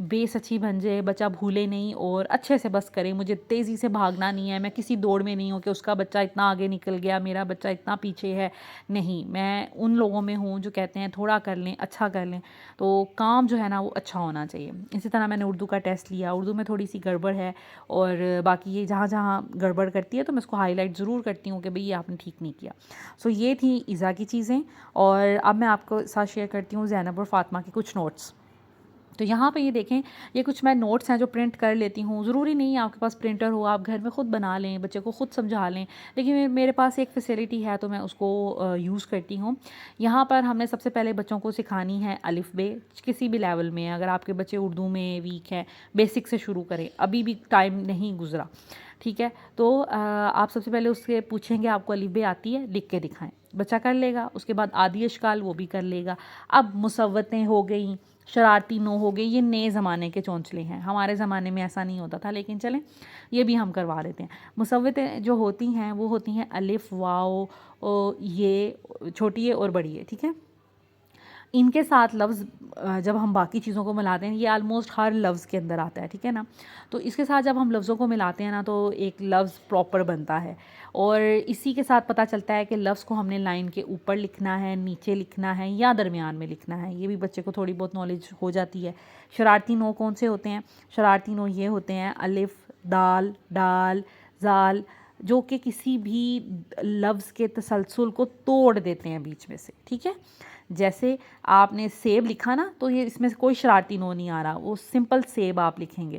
بیس اچھی بن جائے، بچہ بھولے نہیں اور اچھے سے بس کریں۔ مجھے تیزی سے بھاگنا نہیں ہے، میں کسی دوڑ میں نہیں ہوں کہ اس کا بچہ اتنا آگے نکل گیا میرا بچہ اتنا پیچھے ہے، نہیں، میں ان لوگوں میں ہوں جو کہتے ہیں تھوڑا کر لیں اچھا کر لیں، تو کام جو ہے نا وہ اچھا ہونا چاہیے۔ اسی طرح میں نے اردو کا ٹیسٹ لیا، اردو میں تھوڑی سی گڑبڑ ہے، اور باقی یہ جہاں جہاں گڑبڑ کرتی ہے تو میں اس کو ہائی لائٹ ضرور کرتی ہوں کہ بھئی یہ آپ نے ٹھیک نہیں کیا۔ سو یہ تھی ایزا کی چیزیں، اور اب میں آپ کو ساتھ شیئر کرتی ہوں زینب اور فاطمہ کے کچھ نوٹس۔ تو یہاں پہ یہ دیکھیں یہ کچھ میں نوٹس ہیں جو پرنٹ کر لیتی ہوں، ضروری نہیں ہے آپ کے پاس پرنٹر ہو، آپ گھر میں خود بنا لیں، بچے کو خود سمجھا لیں، لیکن میرے پاس ایک فیسیلٹی ہے تو میں اس کو یوز کرتی ہوں۔ یہاں پر ہم نے سب سے پہلے بچوں کو سکھانی ہے الف بے، کسی بھی لیول میں، اگر آپ کے بچے اردو میں ویک ہیں بیسک سے شروع کریں، ابھی بھی ٹائم نہیں گزرا، ٹھیک ہے، تو آپ سب سے پہلے اس سے پوچھیں گے آپ کو الف بے آتی ہے، لکھ کے دکھائیں، بچہ کر لے گا، اس کے بعد آدی اشکال وہ بھی کر لے گا۔ اب مصوتیں ہو گئیں، شرارتی نو ہو گئی، یہ نئے زمانے کے چونچلے ہیں، ہمارے زمانے میں ایسا نہیں ہوتا تھا، لیکن چلیں یہ بھی ہم کروا لیتے ہیں۔ مصوتیں جو ہوتی ہیں وہ ہوتی ہیں الف واو یہ چھوٹی ہے اور بڑی ہے، ٹھیک ہے، ان کے ساتھ لفظ جب ہم باقی چیزوں کو ملاتے ہیں، یہ آلموسٹ ہر لفظ کے اندر آتا ہے، ٹھیک ہے نا، تو اس کے ساتھ جب ہم لفظوں کو ملاتے ہیں نا تو ایک لفظ پراپر بنتا ہے، اور اسی کے ساتھ پتہ چلتا ہے کہ لفظ کو ہم نے لائن کے اوپر لکھنا ہے، نیچے لکھنا ہے یا درمیان میں لکھنا ہے، یہ بھی بچے کو تھوڑی بہت نالج ہو جاتی ہے۔ شرارتی نو کون سے ہوتے ہیں؟ شرارتی نو یہ ہوتے ہیں الف، دال، ڈال، زال، جو کہ کسی بھی لفظ کے تسلسل کو توڑ دیتے ہیں بیچ میں سے، ٹھیک ہے، جیسے آپ نے سیب لکھا نا تو یہ اس میں سے کوئی شرارتی نو نہیں آ رہا، وہ سمپل سیب آپ لکھیں گے،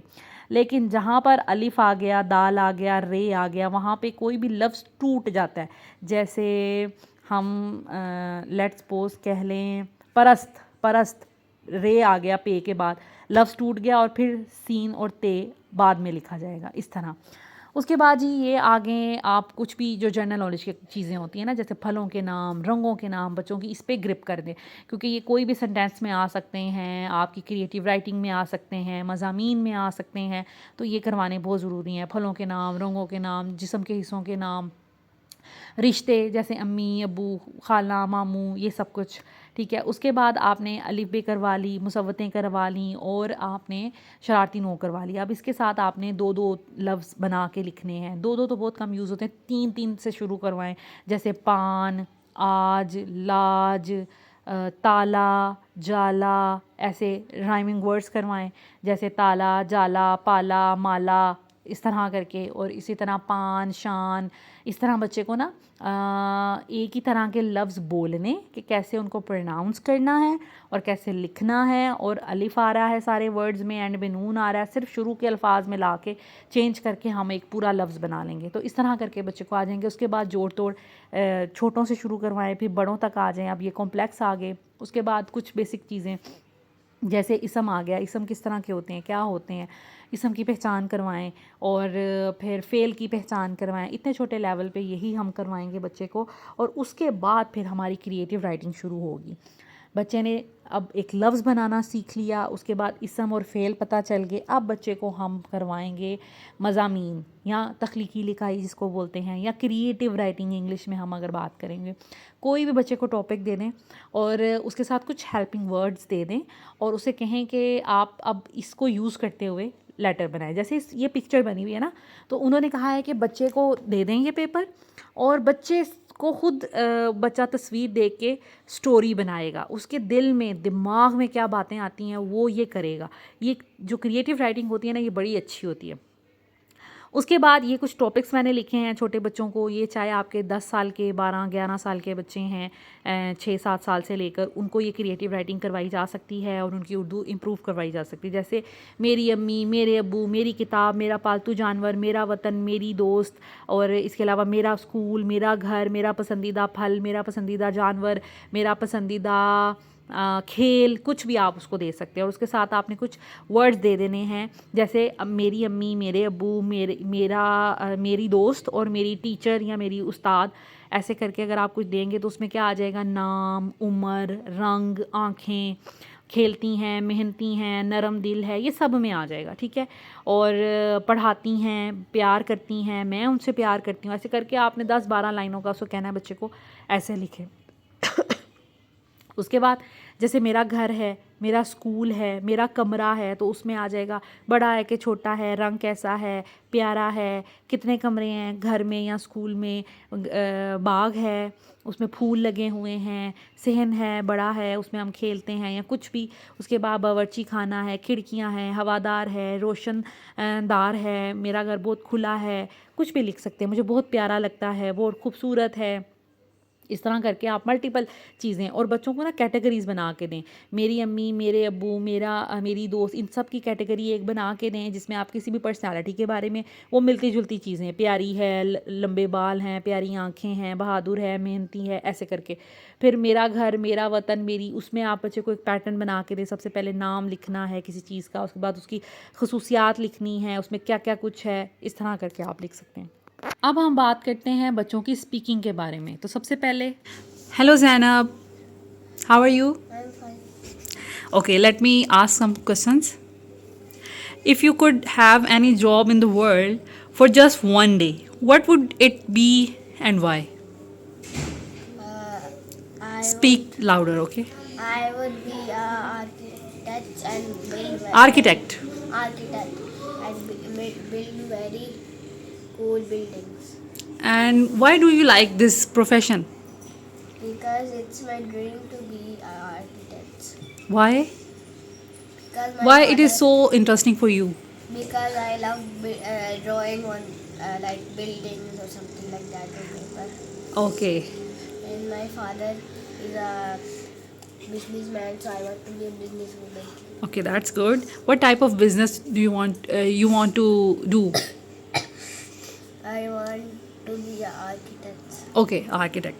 لیکن جہاں پر الف آ گیا، دال آ گیا، رے آ گیا، وہاں پہ کوئی بھی لفظ ٹوٹ جاتا ہے، جیسے ہم لیٹ سپوز کہہ لیں پرست، پرست، رے آ گیا پے کے بعد، لفظ ٹوٹ گیا اور پھر سین اور تے بعد میں لکھا جائے گا، اس طرح۔ اس کے بعد جی یہ آگے آپ کچھ بھی جو جنرل نالج کی چیزیں ہوتی ہیں نا، جیسے پھلوں کے نام، رنگوں کے نام، بچوں کی اس پہ گرپ کر دیں، کیونکہ یہ کوئی بھی سینٹینس میں آ سکتے ہیں، آپ کی کریٹیو رائٹنگ میں آ سکتے ہیں، مضامین میں آ سکتے ہیں، تو یہ کروانے بہت ضروری ہیں۔ پھلوں کے نام، رنگوں کے نام، جسم کے حصوں کے نام، رشتے جیسے امی ابو خالہ ماموں، یہ سب کچھ، ٹھیک ہے۔ اس کے بعد آپ نے الف بے کروا لی، مصوتیں کروا لیں، اور آپ نے شرارتی نو کروا لی۔ اب اس کے ساتھ آپ نے دو دو لفظ بنا کے لکھنے ہیں، دو دو تو بہت کم یوز ہوتے ہیں، تین تین سے شروع کروائیں، جیسے پان، آج، لاج، تالا، جالا، ایسے رائمنگ ورڈز کروائیں، جیسے تالا، جالا، پالا، مالا، اس طرح کر کے، اور اسی طرح پان، شان، اس طرح بچے کو نا ایک ہی طرح کے لفظ بولنے کہ کیسے ان کو پروناؤنس کرنا ہے اور کیسے لکھنا ہے، اور الف آ رہا ہے سارے ورڈز میں، اینڈ میں نون آ رہا ہے، صرف شروع کے الفاظ میں لا کے چینج کر کے ہم ایک پورا لفظ بنا لیں گے، تو اس طرح کر کے بچے کو آ جائیں گے۔ اس کے بعد جوڑ توڑ چھوٹوں سے شروع کروائیں، پھر بڑوں تک آ جائیں، اب یہ کمپلیکس آ گئے۔ اس کے بعد کچھ بیسک چیزیں جیسے اسم آ گیا، اسم کس طرح کے ہوتے ہیں، کیا ہوتے ہیں، اسم کی پہچان کروائیں، اور پھر فعل کی پہچان کروائیں، اتنے چھوٹے لیول پہ یہی ہم کروائیں گے بچے کو، اور اس کے بعد پھر ہماری کریٹیو رائٹنگ شروع ہوگی۔ بچے نے اب ایک لفظ بنانا سیکھ لیا، اس کے بعد اسم اور فعل پتہ چل گئے، اب بچے کو ہم کروائیں گے مضامین یا تخلیقی لکھائی جس کو بولتے ہیں، یا کریٹیو رائٹنگ انگلش میں ہم اگر بات کریں گے، کوئی بھی بچے کو ٹاپک دے دیں اور اس کے ساتھ کچھ ہیلپنگ ورڈز دے دیں، اور اسے کہیں کہ آپ اب اس کو یوز کرتے ہوئے لیٹر بنائیں، جیسے یہ پکچر بنی ہوئی ہے نا، تو انہوں نے کہا ہے کہ بچے کو دے دیں یہ پیپر، اور بچے کو خود بچہ تصویر دیکھ کے سٹوری بنائے گا، اس کے دل میں دماغ میں کیا باتیں آتی ہیں وہ یہ کرے گا۔ یہ جو کریٹیو رائٹنگ ہوتی ہے نا، یہ بڑی اچھی ہوتی ہے۔ اس کے بعد یہ کچھ ٹاپکس میں نے لکھے ہیں چھوٹے بچوں کو, یہ چاہے آپ کے 10 سال کے 12-11 سال کے بچے ہیں 6-7 سال سے لے کر, ان کو یہ کریٹیو رائٹنگ کروائی جا سکتی ہے اور ان کی اردو امپروو کروائی جا سکتی ہے. جیسے میری امی, میرے ابو, میری کتاب, میرا پالتو جانور, میرا وطن, میری دوست, اور اس کے علاوہ میرا اسکول, میرا گھر, میرا پسندیدہ پھل, میرا پسندیدہ جانور, میرا پسندیدہ کھیل, کچھ بھی آپ اس کو دے سکتے ہیں. اور اس کے ساتھ آپ نے کچھ ورڈز دے دینے ہیں, جیسے میری امی, میرے ابو, میری دوست اور میری ٹیچر یا میری استاد. ایسے کر کے اگر آپ کچھ دیں گے تو اس میں کیا آ جائے گا, نام, عمر, رنگ, آنکھیں, کھیلتی ہیں, محنتی ہیں, نرم دل ہے, یہ سب میں آ جائے گا, ٹھیک ہے. اور پڑھاتی ہیں, پیار کرتی ہیں, میں ان سے پیار کرتی ہوں. ایسے کر کے آپ نے 10-12 لائنوں کا اس کو کہنا ہے بچے کو, ایسے لکھیں. اس کے بعد جیسے میرا گھر ہے, میرا اسکول ہے, میرا کمرہ ہے, تو اس میں آ جائے گا بڑا ہے کہ چھوٹا ہے, رنگ کیسا ہے, پیارا ہے, کتنے کمرے ہیں گھر میں یا اسکول میں, باغ ہے اس میں پھول لگے ہوئے ہیں, صحن ہے, بڑا ہے, اس میں ہم کھیلتے ہیں یا کچھ بھی. اس کے بعد باورچی خانہ ہے, کھڑکیاں ہیں, ہوادار ہے, روشن دار ہے, میرا گھر بہت کھلا ہے, کچھ بھی لکھ سکتے ہیں, مجھے بہت پیارا لگتا ہے, بہت خوبصورت ہے. اس طرح کر کے آپ ملٹیپل چیزیں, اور بچوں کو نا کیٹیگریز بنا کے دیں. میری امی, میرے ابو, میری دوست, ان سب کی کیٹیگری ایک بنا کے دیں, جس میں آپ کسی بھی پرسنالٹی کے بارے میں وہ ملتی جلتی چیزیں, پیاری ہے, لمبے بال ہیں, پیاری آنکھیں ہیں, بہادر ہے, محنتی ہے, ایسے کر کے. پھر میرا گھر, میرا وطن, میری, اس میں آپ بچے کو ایک پیٹرن بنا کے دیں. سب سے پہلے نام لکھنا ہے کسی چیز کا, اس کے بعد اس کی خصوصیات لکھنی ہے, اس میں کیا کیا کچھ ہے, اس طرح کر کے آپ لکھ سکتے ہیں. اب ہم بات کرتے ہیں بچوں کی اسپیکنگ کے بارے میں. تو سب سے پہلے, hello Zainab, how are you? I'm fine. Okay, let me ask some questions. If you could have any job in the world for just one day, what would it be and why? Speak louder, okay? I would be an architect and build Architect. build very cool buildings. And why do you like this profession? Because it's my dream to be an architect. Why? Because Why it is so interesting for you? Because I love drawing on like buildings or something like that on paper. Okay. And my father is a businessman, so I want to be a businesswoman. Okay, that's good. What type of business do you want to do? I want to be an architect. Okay, architect.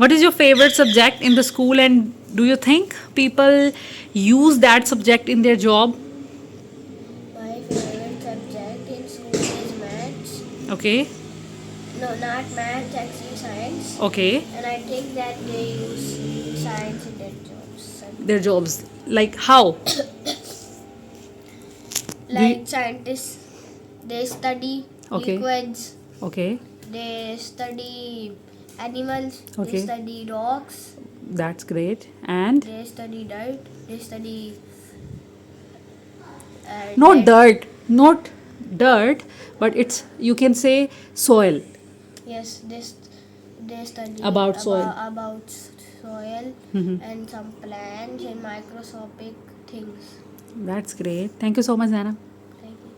What is your favorite subject in the school, and do you think people use that subject in their job? My favorite subject in school is maths. Okay. No, not maths, actually science. Okay. And I think that they use science in their jobs. Their jobs. Like how? Like scientists, they study Okay. liquids, Okay. they study animals, Okay. they study rocks, That's great. And they study dirt, they study not dirt, but it's, you can say, soil. Yes, they study About soil. about soil Mhm. and some plants and microscopic things. That's great. Thank you so much, Zainab. Thank you.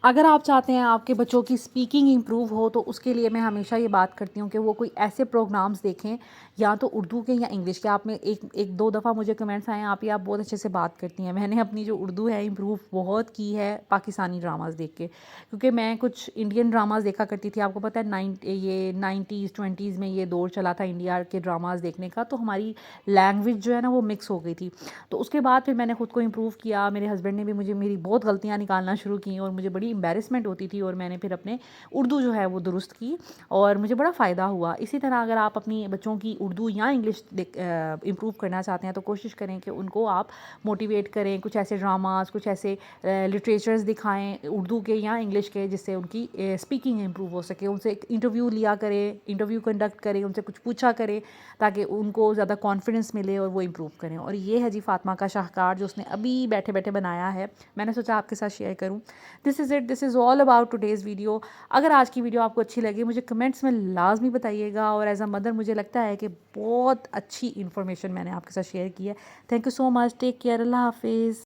اگر آپ چاہتے ہیں آپ کے بچوں کی speaking improve ہو تو اس کے لیے میں ہمیشہ یہ بات کرتی ہوں کہ وہ کوئی ایسے پروگرامز دیکھیں, یا تو اردو کے یا انگلش کے. آپ میں ایک دو دفعہ مجھے کمنٹس آئے ہیں, آپ بہت اچھے سے بات کرتی ہیں. میں نے اپنی جو اردو ہے امپروو بہت کی ہے پاکستانی ڈراماز دیکھ کے, کیونکہ میں کچھ انڈین ڈراماز دیکھا کرتی تھی. آپ کو پتہ ہے یہ 90s 20s میں یہ دور چلا تھا انڈیا کے ڈراماز دیکھنے کا, تو ہماری لینگویج جو ہے نا وہ مکس ہو گئی تھی. تو اس کے بعد پھر میں نے خود کو امپروو کیا. میرے ہسبینڈ نے بھی مجھے میری بہت غلطیاں نکالنا شروع کی اور مجھے بڑی امبیرسمنٹ ہوتی تھی, اور میں نے پھر اپنے اردو جو ہے وہ درست کی اور مجھے بڑا فائدہ ہوا. اسی طرح اگر آپ اپنی بچوں کی اردو یا انگلش امپروو کرنا چاہتے ہیں تو کوشش کریں کہ ان کو آپ موٹیویٹ کریں, کچھ ایسے ڈراماز, کچھ ایسے لٹریچرز دکھائیں اردو کے یا انگلش کے, جس سے ان کی اسپیکنگ امپروو ہو سکے. ان سے ایک انٹرویو لیا کریں, انٹرویو کنڈکٹ کریں, ان سے کچھ پوچھا کریں تاکہ ان کو زیادہ کانفیڈنس ملے اور وہ امپروو کریں. اور یہ ہے جی فاطمہ کا شاہکار جو اس نے ابھی بیٹھے بیٹھے بنایا ہے, میں نے سوچا آپ کے ساتھ شیئر کروں. دس از آل اباؤٹ ٹوڈیز ویڈیو. اگر آج کی ویڈیو آپ کو اچھی لگی مجھے کمنٹس میں لازمی بتائیے گا, اور ایز اے مدر مجھے لگتا ہے کہ بہت اچھی انفارمیشن میں نے آپ کے ساتھ شیئر کی ہے. Thank you so much. Take care. اللہ حافظ.